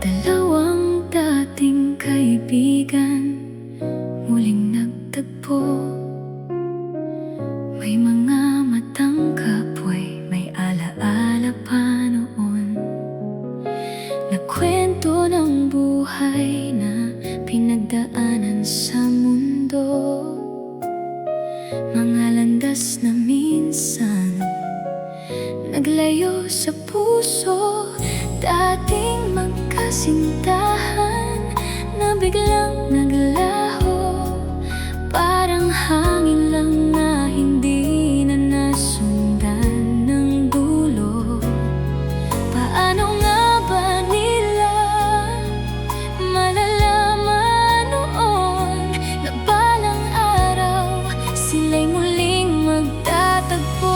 Dalawang dating kaibigan muling nagtagpo. May mga matang kapoy, may alaala pa noon. Nagkwento ng buhay na pinagdaanan sa mundo. Mga landas na minsan naglayo sa puso. Dating magkasintahan na biglang naglaho. Parang hangin lang na hindi na nasundan ng dulo. Paano nga ba nila malalaman noon na balang araw sila'y muling magtatagpo?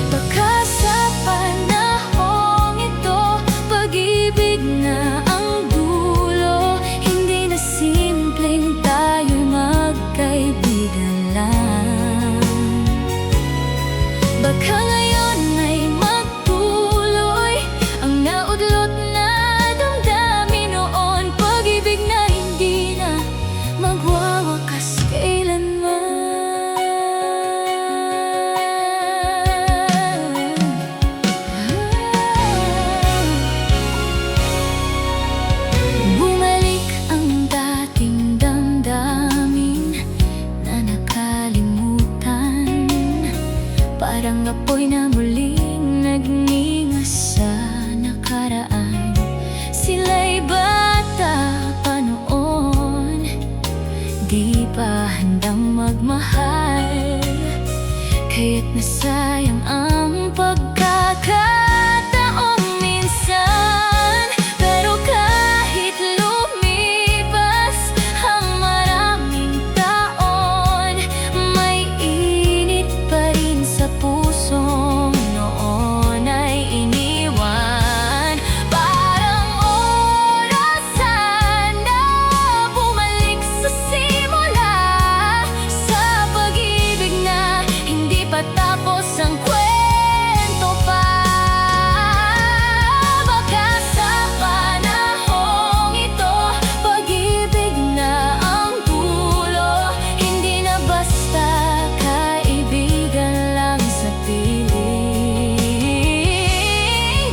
Baka sa panahong ito pag-ibig na ang dulo, hindi na simpleng tayo'y magkaibigan lang. Baka ngayon ay magtuloy ang naudlot na damdamin noon. Pag-ibig na hindi na magwawakas kailanman. Bumalik ang dating damdamin na nakalimutan. Parang apoy na muling nagningas sa nakaraan. Sila'y bata pa noon, di pa handang magmahal. Kaya't nasayang ang pagkakataong minsan. Pero kahit lumipas ang maraming taon, may init pa rin sa pusong noon ay iniwan. Parang orasan na bumalik sa simula, sa pag-ibig na hindi pa tapos ang kwento pa. Baka sa panahong ito pag-ibig na ang dulo, hindi na basta kaibigan lang sa piling.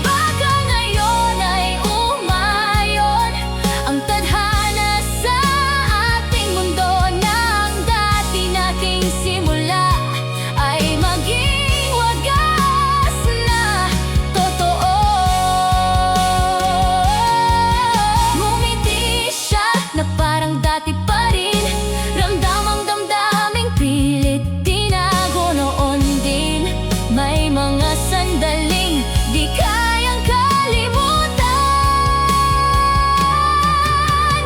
Baka ngayon ay umayon ang tadhana sa ating mundo, na ang dati nating simula ay maging wagas na totoo. Ngumiti siya na parang dati pa rin, ramdamang damdaming pilit tinago noon din. May mga sandaling di kayang kalimutan,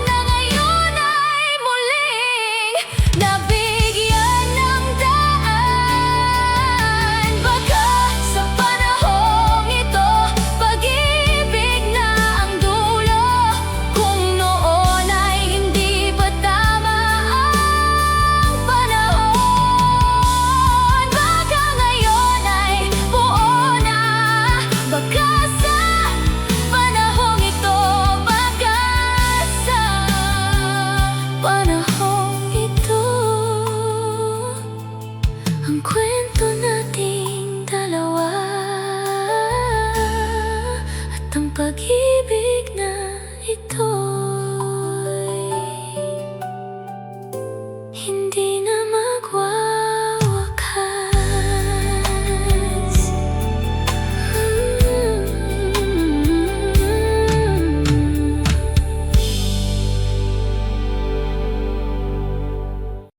na ngayon ay muling nabigyan ng daan. Baka sa panahong ito pag-ibig na ang dulo, kung noon ay hindi pa tama ang panahon. Baka ngayon ay buo na. Baka sa panahong ito, baka sa panahong ito, ang kwento